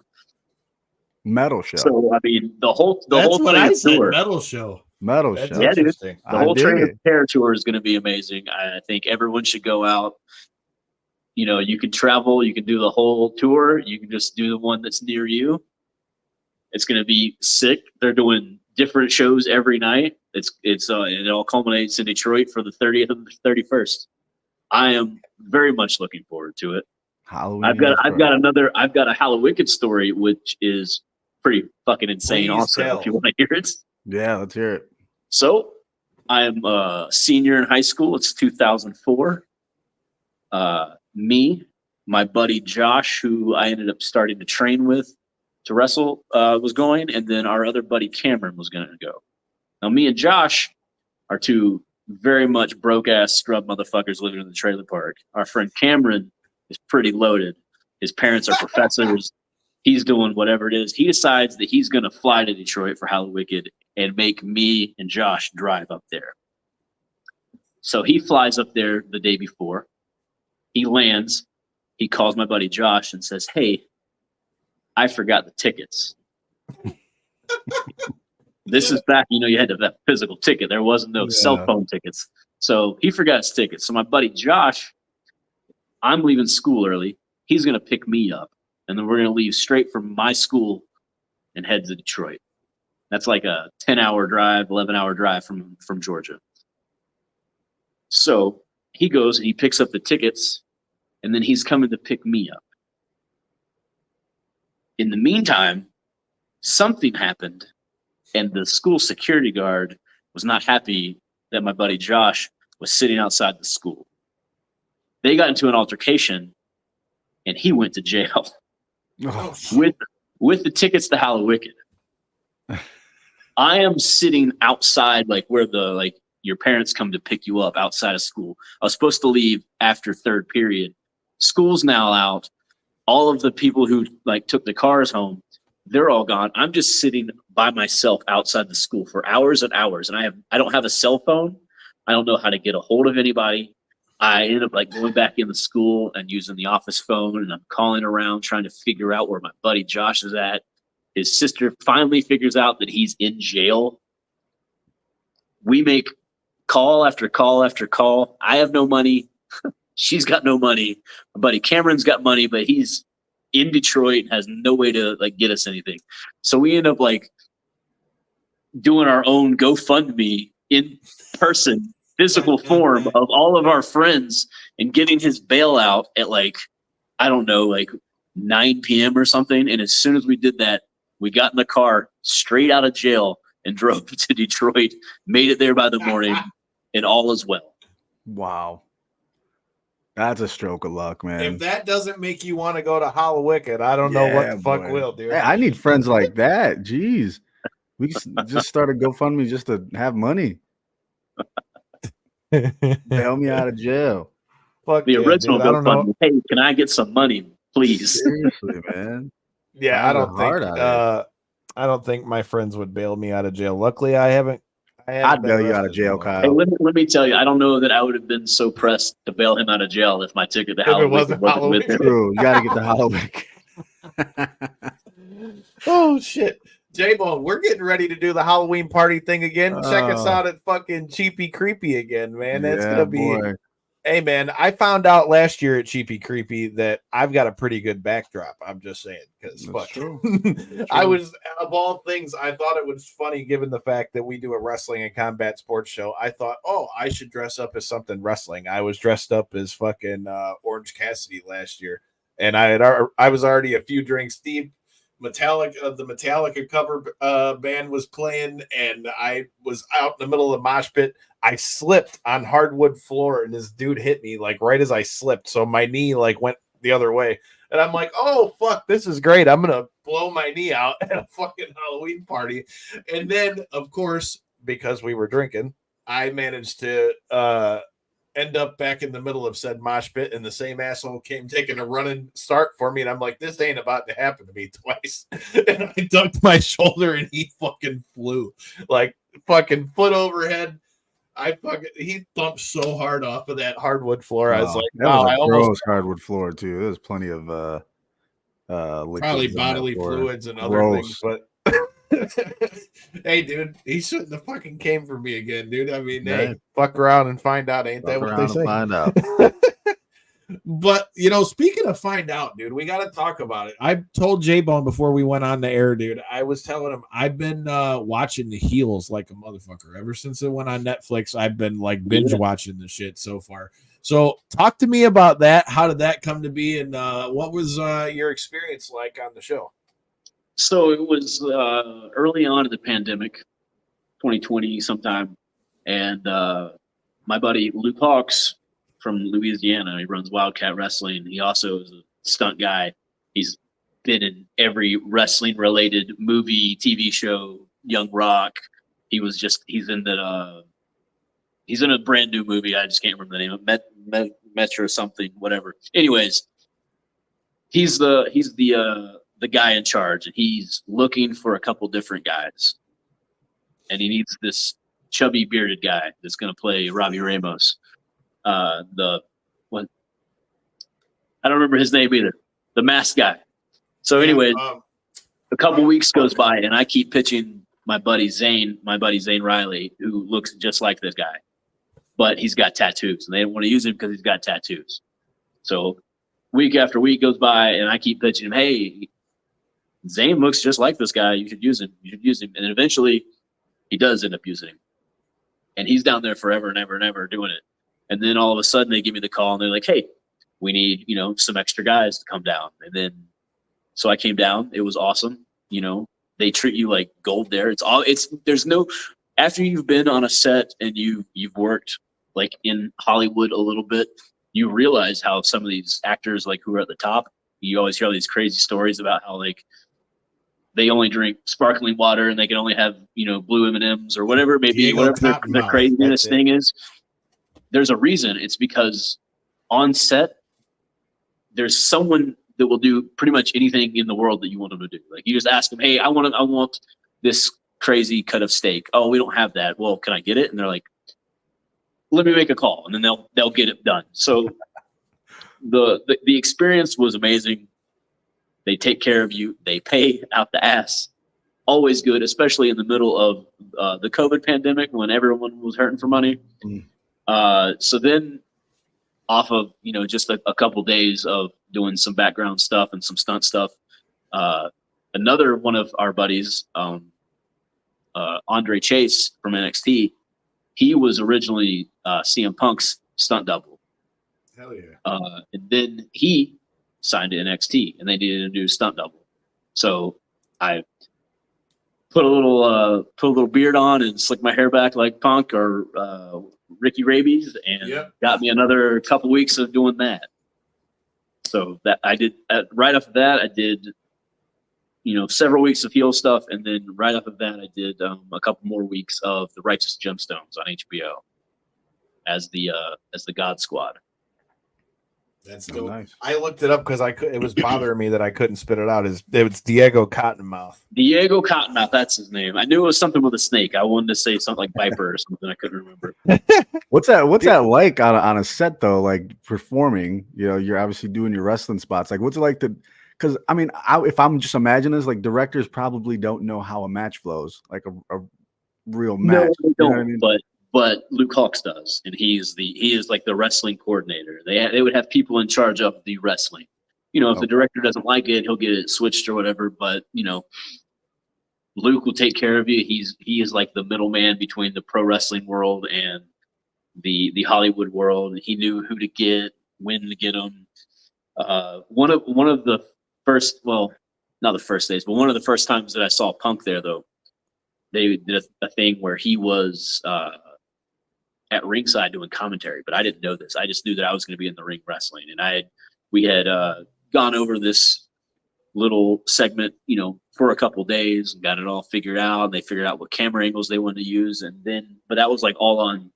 Metal show. So I mean, the whole That's what I said. tour, Metal show. Metal That's show. Yeah, dude. interesting. the whole Terror tour is going to be amazing. I think everyone should go out. You know, you can travel, you can do the whole tour, you can just do the one that's near you. It's going to be sick. They're doing different shows every night. It all culminates in Detroit for the 30th and the 31st. I am very much looking forward to it. Halloween. I've got a Hallowwicked story, which is pretty fucking insane. Please also, tell. if you want to hear it. Yeah, let's hear it. So, I'm a senior in high school. It's 2004. Me, my buddy Josh, who I ended up starting to train with to wrestle, was going, and then our other buddy Cameron was going to go. Now, me and Josh are two very much broke-ass scrub motherfuckers living in the trailer park. Our friend Cameron is pretty loaded. His parents are professors. He's doing whatever it is. He decides that he's going to fly to Detroit for Hallowwicked and make me and Josh drive up there. So he flies up there the day before. He lands. He calls my buddy Josh and says, "Hey, I forgot the tickets." This is back, you had to have that physical ticket. There wasn't no cell phone tickets. So he forgot his tickets. So my buddy Josh, I'm leaving school early. He's going to pick me up. And then we're going to leave straight from my school and head to Detroit. That's like a 10-hour drive, 11-hour drive from Georgia. So he goes and he picks up the tickets, and then he's coming to pick me up. In the meantime, something happened, and the school security guard was not happy that my buddy Josh was sitting outside the school. They got into an altercation, and he went to jail with the tickets to Hallowwicked. I am sitting outside, like where your parents come to pick you up outside of school. I was supposed to leave after third period. School's now out. All of the people who took the cars home, they're all gone. I'm just sitting by myself outside the school for hours and hours, and I don't have a cell phone. I don't know how to get a hold of anybody. I ended up going back in the school and using the office phone, and I'm calling around trying to figure out where my buddy Josh is at. His sister finally figures out that he's in jail. We make call after call after call. I have no money. She's got no money. My buddy Cameron's got money, but he's in Detroit and has no way to get us anything. So we end up doing our own GoFundMe in person, physical form of all of our friends, and getting his bailout at 9 p.m. or something. And as soon as we did that, we got in the car straight out of jail and drove to Detroit, made it there by the morning, and all is well. Wow. That's a stroke of luck, man. If that doesn't make you want to go to Hallowwicked, I don't know what the fuck will, dude. Hey, I need friends like that. Jeez. We just started GoFundMe just to have money. Bail me out of jail. Fuck the original GoFundMe. Hey, can I get some money, please? Seriously, man. Yeah, I don't think my friends would bail me out of jail. Luckily, I'd bail you out of jail, Kyle. Hey, let me tell you, I don't know that I would have been so pressed to bail him out of jail if my ticket to Halloween wasn't with him. True. You got to get the Halloween. Oh, shit. J-Bone, we're getting ready to do the Halloween party thing again. Check us out at fucking Cheapy Creepy again, man. That's going to be... Boy. Hey, man, I found out last year at Cheapy Creepy that I've got a pretty good backdrop. I'm just saying, because fuck. I was, of all things, I thought it was funny given the fact that we do a wrestling and combat sports show. I thought, I should dress up as something wrestling. I was dressed up as fucking Orange Cassidy last year, and I was already a few drinks deep. The Metallica cover band was playing, and I was out in the middle of the mosh pit. I slipped on hardwood floor, and this dude hit me right as I slipped. So my knee went the other way. And I'm like, oh, fuck, this is great. I'm going to blow my knee out at a fucking Halloween party. And then, of course, because we were drinking, I managed to end up back in the middle of said mosh pit, and the same asshole came taking a running start for me. And I'm like, this ain't about to happen to me twice. And I ducked my shoulder and he fucking flew like fucking foot overhead. He thumped so hard off of that hardwood floor. I was like, that wow, was I a almost gross hardwood floor too. There's plenty of probably bodily fluids and other gross. things, but hey, dude, he shouldn't have fucking came for me again, dude. I mean, hey, fuck around and find out, ain't that what they say? Find out. But speaking of find out, dude, we got to talk about it. I told J-Bone before we went on the air, dude. I was telling him I've been watching The Heels like a motherfucker ever since it went on Netflix. I've been like binge watching the shit so far. So talk to me about that. How did that come to be, and what was your experience like on the show? So it was early on in the pandemic, 2020 sometime, and my buddy Luke Hawks from Louisiana, he runs Wildcat Wrestling. He also is a stunt guy. He's been in every wrestling related movie, TV show, Young Rock. He's in a brand new movie. I just can't remember the name of Metro or something, whatever. Anyways, he's the guy in charge, and he's looking for a couple different guys, and he needs this chubby bearded guy that's going to play Robbie Ramos. I don't remember his name either. The masked guy. So anyways, a couple weeks goes by, and I keep pitching my buddy Zane Riley, who looks just like this guy, but he's got tattoos, and they don't want to use him because he's got tattoos. So week after week goes by, and I keep pitching him, hey, Zane looks just like this guy. You should use him. And then eventually he does end up using him. And he's down there forever and ever and ever doing it. And then all of a sudden they give me the call, and they're like, hey, we need, some extra guys to come down. And then, so I came down. It was awesome. They treat you like gold there. After you've been on a set and you've worked like in Hollywood a little bit, you realize how some of these actors, like who are at the top, you always hear all these crazy stories about how like they only drink sparkling water and they can only have, blue M&Ms or whatever, maybe whatever their craziness thing is. There's a reason. It's because on set, there's someone that will do pretty much anything in the world that you want them to do. Like you just ask them, hey, I want this crazy cut of steak. Oh, we don't have that. Well, can I get it? And they're like, let me make a call, and then they'll get it done. So the experience was amazing. They take care of you. They pay out the ass. Always good, especially in the middle of the COVID pandemic when everyone was hurting for money. So then off of, just a couple days of doing some background stuff and some stunt stuff, another one of our buddies, Andre Chase from NXT, he was originally CM Punk's stunt double. Hell yeah. And then he signed to NXT, and they needed a new stunt double. So I put a little beard on and slicked my hair back like Punk or Ricky Rabies, and got me another couple weeks of doing that. So that I did right after that, I did, several weeks of heel stuff, and then right after that, I did a couple more weeks of the Righteous Gemstones on HBO as the God Squad. That's dope. Nice. I looked it up because it was bothering me that I couldn't spit it out. It's Diego Cottonmouth. Diego Cottonmouth, that's his name. I knew it was something with a snake. I wanted to say something like Viper or something. I couldn't remember. What's that like on a set though? Like performing, you're obviously doing your wrestling spots. Like, what's it like to? Because I mean, if I'm just imagining this, like directors probably don't know how a match flows, like a real match. No, they don't. I mean? But Luke Hawks does, and he is like the wrestling coordinator. They would have people in charge of the wrestling. If the director doesn't like it, he'll get it switched or whatever. But Luke will take care of you. He is like the middleman between the pro wrestling world and the Hollywood world. He knew who to get, when to get them. One of the first, well, not the first days, but one of the first times that I saw Punk there, though, they did a thing where he was at ringside doing commentary, but I didn't know this. I just knew that I was going to be in the ring wrestling, and we had gone over this little segment, for a couple days and got it all figured out. They figured out what camera angles they wanted to use. And then, but that was like all on,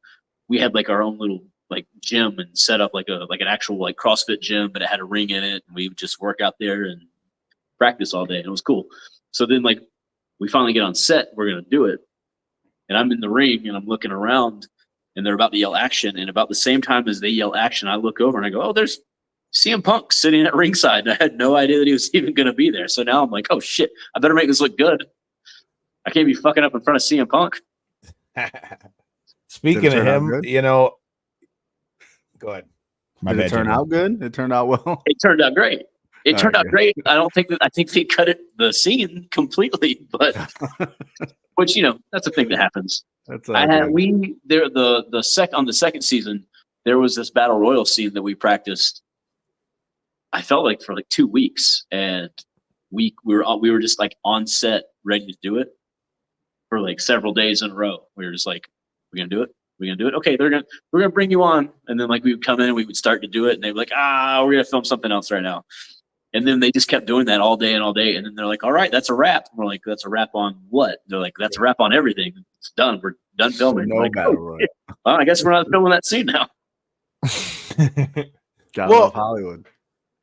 we had like our own little like gym and set up like an actual like CrossFit gym, but it had a ring in it. And we would just work out there and practice all day. And it was cool. So then like we finally get on set, we're going to do it. And I'm in the ring and I'm looking around and they're about to yell action. And about the same time as they yell action, I look over and I go, oh, there's CM Punk sitting at ringside. And I had no idea that he was even going to be there. So now I'm like, oh shit, I better make this look good. I can't be fucking up in front of CM Punk. Speaking of him, go ahead. Did it turn out good? It turned out well. It turned out great. It turned out great. I think they cut the scene completely, but which that's a thing that happens. On the second season, there was this battle royal scene that we practiced. I felt like for like 2 weeks, and we were just like on set ready to do it for like several days in a row. We were just like, we're gonna do it. We're gonna do it. Okay, we're gonna bring you on, and then like we would come in and we would start to do it, and they'd be like, we're gonna film something else right now. And then they just kept doing that all day. And then they're like, all right, that's a wrap. We're like, that's a wrap on what? They're like, that's a wrap on everything. It's done. We're done filming. So like, battle royal. Well, I guess we're not filming that scene now. Love Hollywood.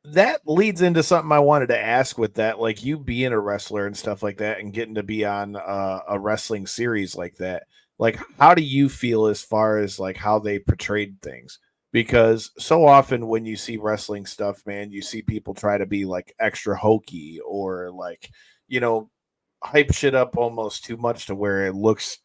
That leads into something I wanted to ask with that, like you being a wrestler and stuff like that and getting to be on a wrestling series like that. Like, how do you feel as far as like how they portrayed things? Because so often when you see wrestling stuff, man, you see people try to be like extra hokey or like, hype shit up almost too much to where it looks,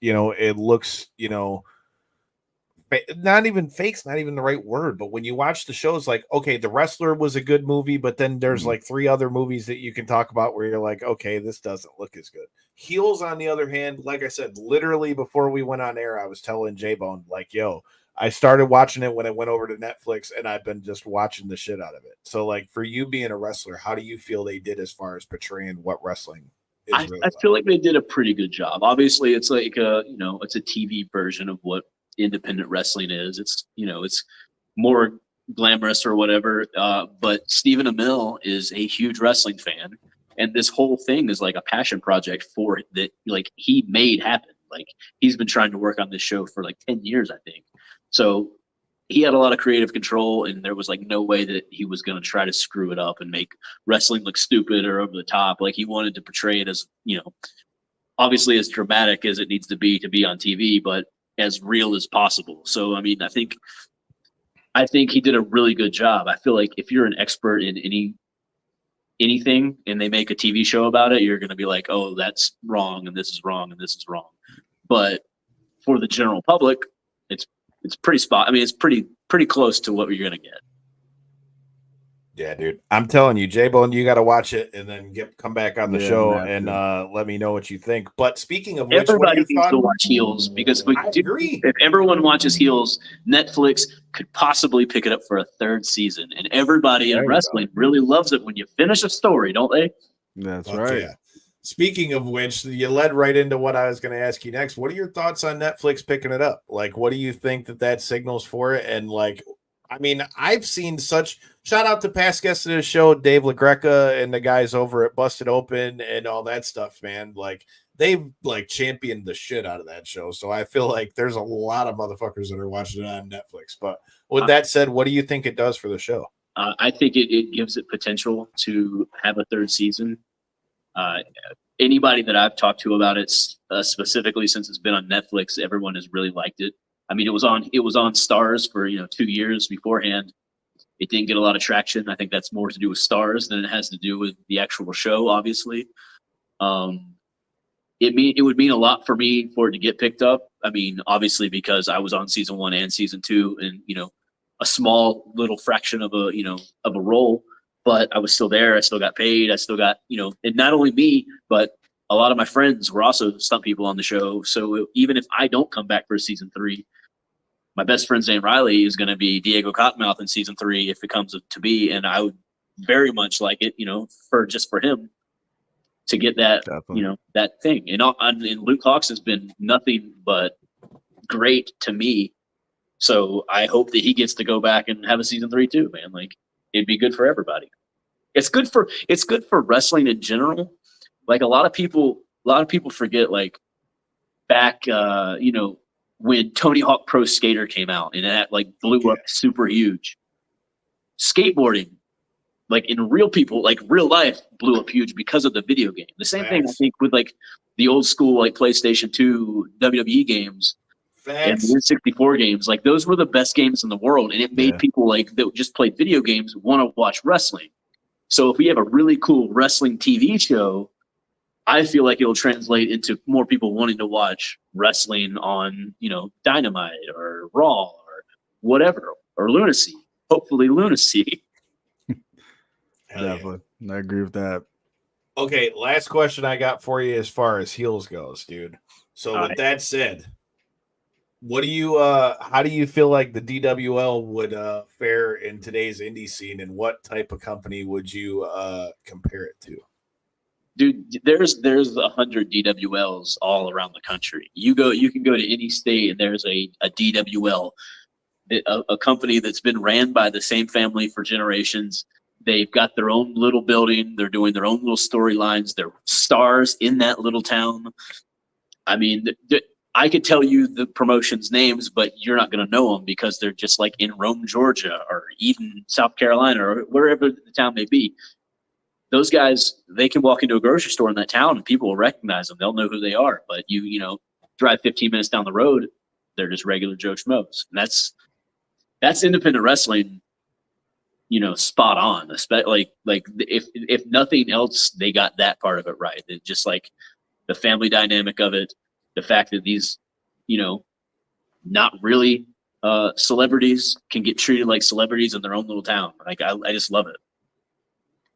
not even fake's not even the right word. But when you watch the shows, like, okay, The Wrestler was a good movie, but then there's like 3 other movies that you can talk about where you're like, okay, this doesn't look as good. Heels, on the other hand, like I said, literally before we went on air, I was telling J-Bone, like, yo, I started watching it when it went over to Netflix, and I've been just watching the shit out of it. So, like, for you being a wrestler, how do you feel they did as far as portraying what wrestling is? I feel like they did a pretty good job. Obviously, it's like it's a TV version of what independent wrestling is. It's it's more glamorous or whatever. But Stephen Amell is a huge wrestling fan, and this whole thing is like a passion project for it that like he made happen. Like he's been trying to work on this show for like 10 years, I think. So he had a lot of creative control, and there was like no way that he was going to try to screw it up and make wrestling look stupid or over the top. Like he wanted to portray it as, obviously as dramatic as it needs to be on TV, but as real as possible. So, I mean, I think he did a really good job. I feel like if you're an expert in anything and they make a TV show about it, you're going to be like, oh, that's wrong. And this is wrong. And this is wrong. But for the general public, it's pretty spot. I mean, it's pretty close to what you're gonna get. Yeah, dude. I'm telling you, J-Bone, you got to watch it and then come back on the show and let me know what you think. But speaking of which, everybody needs to watch Heels, because if everyone watches Heels, Netflix could possibly pick it up for a 3rd season. And everybody in wrestling really loves it when you finish a story, don't they? That's right. Yeah. Speaking of which, you led right into what I was going to ask you next. What are your thoughts on Netflix picking it up? Like, what do you think that signals for it? And like, I mean, I've seen such shout out to past guests of the show, Dave LaGreca and the guys over at Busted Open and all that stuff, man. Like they've like championed the shit out of that show. So I feel like there's a lot of motherfuckers that are watching it on Netflix. But with that said, what do you think it does for the show? I think it gives it potential to have a 3rd season. Anybody that I've talked to about it, specifically since it's been on Netflix, everyone has really liked it. I mean, it was on Stars for 2 years beforehand. It didn't get a lot of traction. I think that's more to do with Stars than it has to do with the actual show. Obviously, it would mean a lot for me for it to get picked up. I mean, obviously because I was on season 1 and season 2, and a small little fraction of a role. But I was still there. I still got paid. I still got, and not only me, but a lot of my friends were also stunt people on the show. So even if I don't come back for season 3, my best friend's name Riley is going to be Diego Cottonmouth in season 3 if it comes to be. And I would very much like it, for him to get that, that thing. And Luke Hawx has been nothing but great to me. So I hope that he gets to go back and have a season 3 too, man. Like, it'd be good for everybody. It's good for wrestling in general. Like a lot of people forget, like back when Tony Hawk Pro Skater came out and that like blew up super huge. Skateboarding, like in real life, blew up huge because of the video game. The same thing I think with like the old school like PlayStation 2 WWE games and the N64 games. Like those were the best games in the world, and it made people like that just played video games want to watch wrestling. So if we have a really cool wrestling TV show, I feel like it'll translate into more people wanting to watch wrestling on, Dynamite or Raw or whatever, or Lunacy. Hopefully Lunacy. Definitely. I agree with that. Okay, last question I got for you as far as heels goes, dude. So with that said, what do you how do you feel like the DWL would fare in today's indie scene, and what type of company would you compare it to? Dude, there's 100 DWLs all around the country. You can go to any state and there's a DWL, a company that's been ran by the same family for generations. They've got their own little building. They're doing their own little storylines. They're stars in that little town. I mean, I could tell you the promotions' names, but you're not going to know them because they're just like in Rome, Georgia, or Eden, South Carolina, or wherever the town may be. Those guys, they can walk into a grocery store in that town and people will recognize them. They'll know who they are. But you drive 15 minutes down the road, they're just regular Joe Schmoes. And that's independent wrestling, spot on. Like if nothing else, they got that part of it right. It's just like the family dynamic of it, the fact that these, not really celebrities can get treated like celebrities in their own little town. Like I just love it.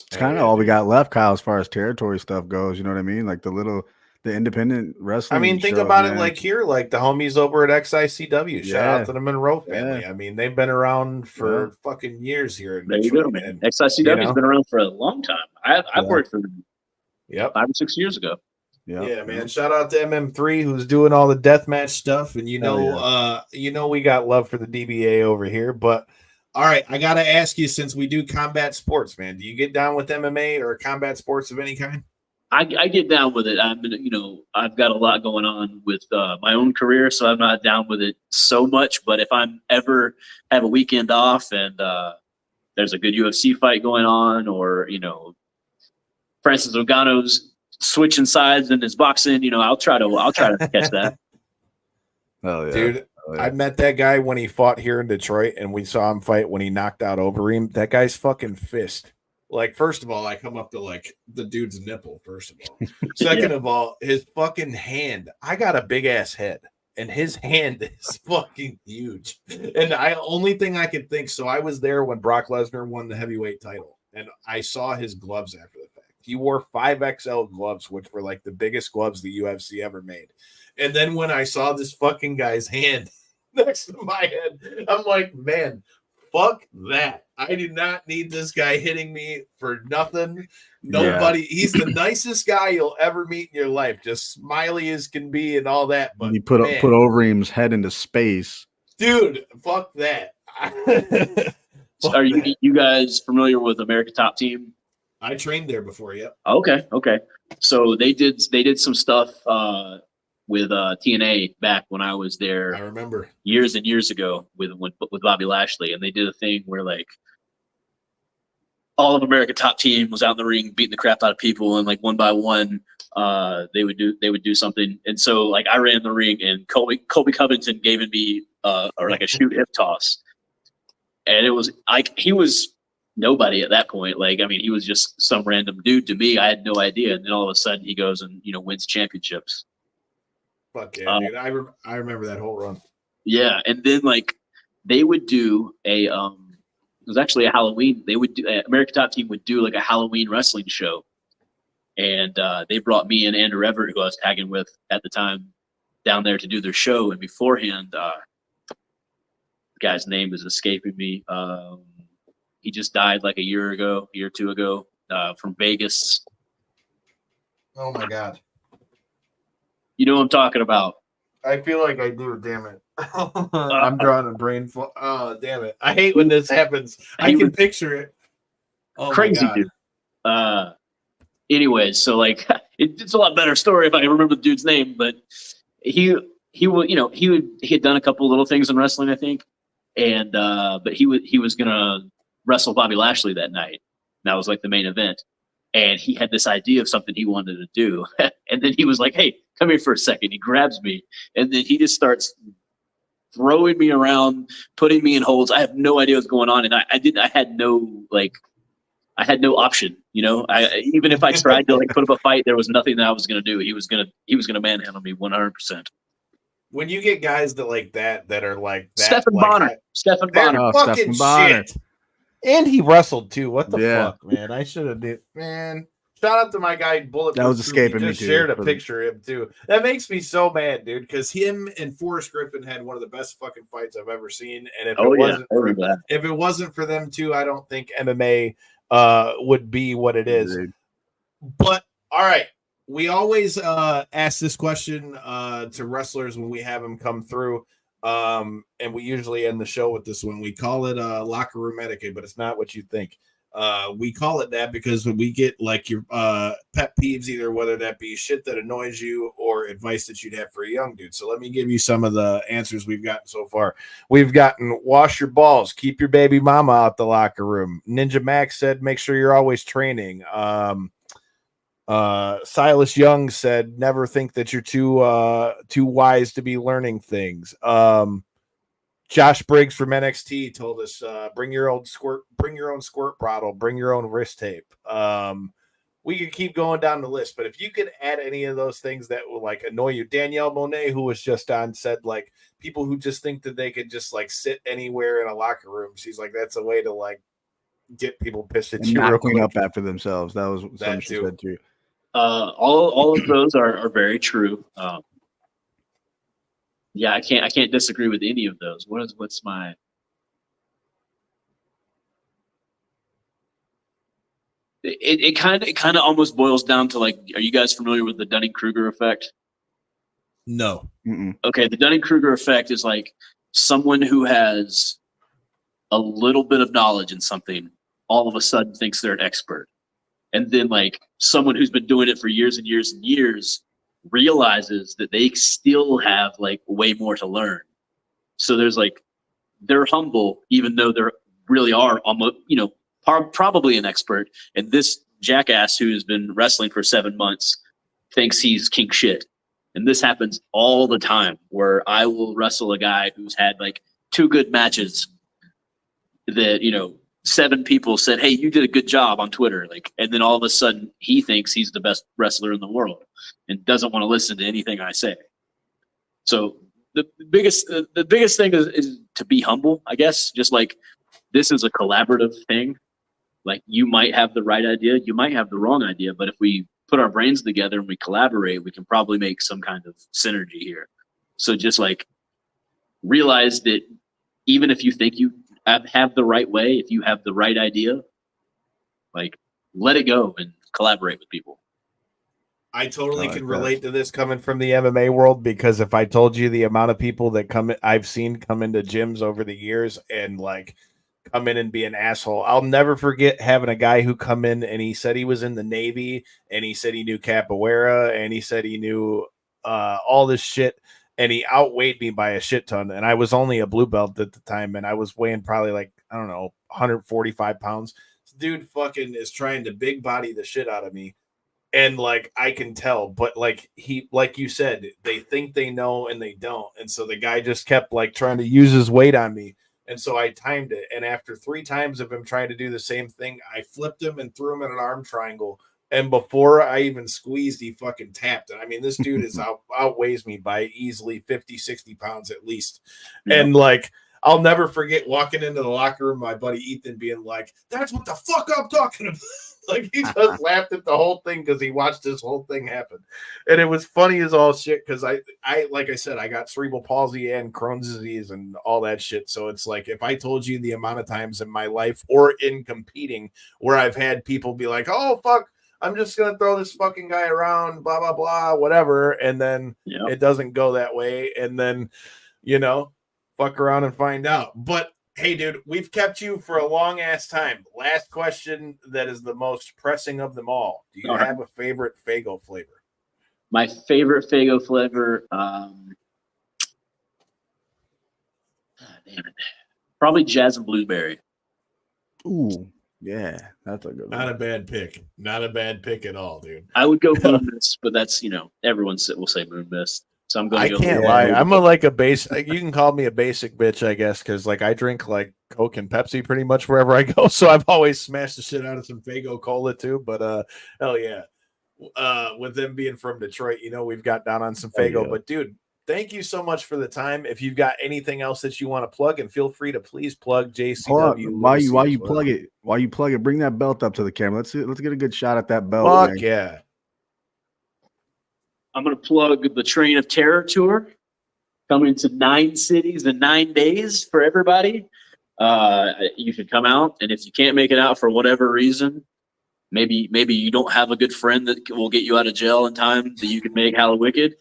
It's kind of all we got left, Kyle, as far as territory stuff goes. You know what I mean? Like the independent wrestling. I mean, think shows, about man. it like here, like the homies over at XICW. Shout out to the Monroe family. I mean, they've been around for fucking years here. There you go, man. XICW has been around for a long time. I've worked for them 5 or 6 years ago. Yeah, man. Shout out to MM3 who's doing all the deathmatch stuff. And we got love for the DBA over here. But all right, I gotta ask you, since we do combat sports, man, do you get down with MMA or combat sports of any kind? I get down with it. I've got a lot going on with my own career, so I'm not down with it so much. But if I'm ever have a weekend off and there's a good UFC fight going on, or Francis Ogano's switching sides in his boxing, I'll try to catch that. Oh yeah, dude. I met that guy when he fought here in Detroit, and we saw him fight when he knocked out Overeem. That guy's fucking fist. Like, first of all, I come up to like the dude's nipple, first of all. Second of all, his fucking hand. I got a big ass head, and his hand is fucking huge. And only thing I could think, so I was there when Brock Lesnar won the heavyweight title, and I saw his gloves after the fact. He wore 5XL gloves, which were like the biggest gloves the UFC ever made. And then when I saw this fucking guy's hand next to my head, I'm like, man, fuck that. I do not need this guy hitting me for nothing. Nobody. He's the nicest guy you'll ever meet in your life. Just smiley as can be and all that. But you put Overeem's head into space. Dude, fuck that. Are you guys familiar with America Top Team? I trained there before, yep. Okay. So they did some stuff with TNA back when I was there. I remember years and years ago with Bobby Lashley, and they did a thing where like all of America Top Team was out in the ring beating the crap out of people, and like one by one, they would do something. And so like I ran the ring, and Colby Covington gave me or like a shoot hip toss, and it was like he was nobody at that point. Like, I mean, he was just some random dude to me. I had no idea, and then all of a sudden he goes and wins championships. Fuck yeah, dude. I remember that whole run. Yeah, and then like they would do it was actually a Halloween. They would do American Top Team would do like a Halloween wrestling show, and they brought me and Andrew Everett, who I was tagging with at the time, down there to do their show. And beforehand, the guy's name is escaping me. He just died like a year or two ago, from Vegas. Oh my god. You know what I'm talking about. I feel like I do, damn it. I'm drawing a brain full. Oh, damn it. I hate when this happens. I can picture it. Oh crazy dude. Anyways, so like it's a lot better story if I remember the dude's name, but he would, he had done a couple little things in wrestling, I think, and but he was gonna wrestle Bobby Lashley that night. That was like the main event, and he had this idea of something he wanted to do, and then he was like, "Hey, come here for a second." He grabs me, and then he just starts throwing me around, putting me in holds. I have no idea what's going on, and I had no option, even if I tried to like put up a fight, there was nothing that I was going to do. He was going to manhandle me 100%. When you get guys that like that are like that, Stephen Bonner, fucking shit. And he wrestled too. What the fuck, man? I should have did, man. Shout out to my guy Bullet. That was escaping me too. Shared a picture of him too. That makes me so mad, dude, because him and Forrest Griffin had one of the best fucking fights I've ever seen. And if it wasn't for them two, I don't think MMA would be what it is. But all right, we always ask this question to wrestlers when we have them come through, and we usually end the show with this one. We call it locker room etiquette, but it's not what you think. We call it that because when we get like your pet peeves, either whether that be shit that annoys you or advice that you'd have for a young dude. So let me give you some of the answers we've gotten so far. We've gotten wash your balls, keep your baby mama out the locker room. Ninja Max said make sure you're always training. Silas Young said never think that you're too wise to be learning things. Josh Briggs from NXT told us, bring your own squirt bottle, bring your own wrist tape. We could keep going down the list, but if you could add any of those things that will like annoy you. Danielle Monet, who was just on, said like people who just think that they could just like sit anywhere in a locker room. She's like, that's a way to like get people pissed at you. Not clean up after themselves. That was something she said too. All of those are very true. Yeah, I can't disagree with any of those. What's my it kind of almost boils down to like, are you guys familiar with the Dunning-Kruger effect? No. Mm-mm. Okay, the Dunning-Kruger effect is like someone who has a little bit of knowledge in something all of a sudden thinks they're an expert. And then like someone who's been doing it for years and years and years realizes that they still have like way more to learn. So there's like, they're humble, even though they really are almost, probably an expert. And this jackass who has been wrestling for 7 months thinks he's king shit. And this happens all the time where I will wrestle a guy who's had like 2 good matches that, 7 people said, hey, you did a good job on Twitter. Like, and then all of a sudden he thinks he's the best wrestler in the world and doesn't want to listen to anything I say. So the biggest thing is to be humble, I guess. Just like this is a collaborative thing. Like you might have the right idea, you might have the wrong idea, but if we put our brains together and we collaborate, we can probably make some kind of synergy here. So just like realize that even if you think you have the right way, if you have the right idea, like let it go and collaborate with people. I totally can relate to this coming from the MMA world, because if I told you the amount of people that I've seen come into gyms over the years and like come in and be an asshole. I'll never forget having a guy who come in and he said he was in the Navy and he said he knew capoeira and he said he knew all this shit. And he outweighed me by a shit ton. And I was only a blue belt at the time. And I was weighing probably like, I don't know, 145 pounds. This dude fucking is trying to big body the shit out of me. And like, I can tell, but like like you said, they think they know and they don't. And so the guy just kept like trying to use his weight on me. And so I timed it. And after 3 times of him trying to do the same thing, I flipped him and threw him in an arm triangle. And before I even squeezed, he fucking tapped. And I mean, this dude is outweighs me by easily 50, 60 pounds at least. Yeah. And like, I'll never forget walking into the locker room, my buddy Ethan being like, that's what the fuck I'm talking about. Like, he just laughed at the whole thing because he watched this whole thing happen. And it was funny as all shit because I like I said, I got cerebral palsy and Crohn's disease and all that shit. So it's like, if I told you the amount of times in my life or in competing where I've had people be like, oh, fuck, I'm just going to throw this fucking guy around, blah, blah, blah, whatever. And then it doesn't go that way. And then, fuck around and find out. But Hey, dude, we've kept you for a long ass time. Last question that is the most pressing of them all. Do you have a favorite Faygo flavor? My favorite Faygo flavor, damn it, probably jazz and blueberry. Ooh, yeah, that's a good one. Not a bad pick. Not a bad pick at all, dude. I would go moon mist, but that's everyone will say moon mist. So I'm going. I can't lie. I'm a basic. You can call me a basic bitch, I guess, because like I drink like Coke and Pepsi pretty much wherever I go. So I've always smashed the shit out of some Faygo Cola too. But hell yeah, with them being from Detroit, we've got down on some Faygo. Yeah. But dude, thank you so much for the time. If you've got anything else that you want to plug, and feel free to please plug JCW. While you plug it, bring that belt up to the camera. Let's get a good shot at that belt. Fuck man. yeah. I'm going to plug the Train of Terror tour, coming to 9 cities in 9 days for everybody. You can come out, and if you can't make it out for whatever reason, maybe you don't have a good friend that will get you out of jail in time that you can make Hallowwicked,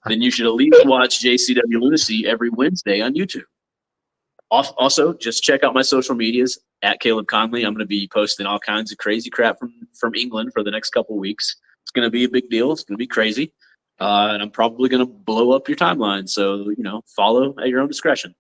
then you should at least watch JCW Lunacy every Wednesday on YouTube. Also, just check out my social medias at Caleb Konely. I'm going to be posting all kinds of crazy crap from England for the next couple weeks. It's going to be a big deal. It's going to be crazy. And I'm probably going to blow up your timeline. So, follow at your own discretion.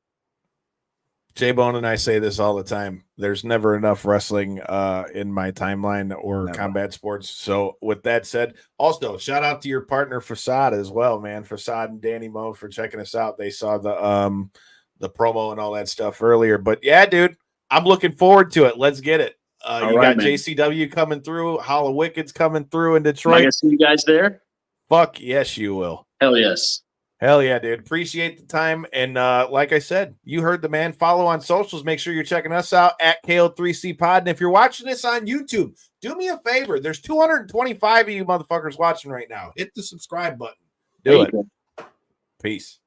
J-Bone and I say this all the time. There's never enough wrestling in my timeline or combat sports. So with that said, also shout out to your partner Facade as well, man. Facade and Danny Moe for checking us out. They saw the promo and all that stuff earlier. But yeah, dude, I'm looking forward to it. Let's get it. You got JCW coming through, Hallowicked's coming through in Detroit. Am I gonna see you guys there? Fuck yes, you will. Hell yes. Hell yeah, dude. Appreciate the time. And like I said, you heard the man. Follow on socials. Make sure you're checking us out at KO3C Pod. And if you're watching this on YouTube, do me a favor. There's 225 of you motherfuckers watching right now. Hit the subscribe button. Do it. Peace.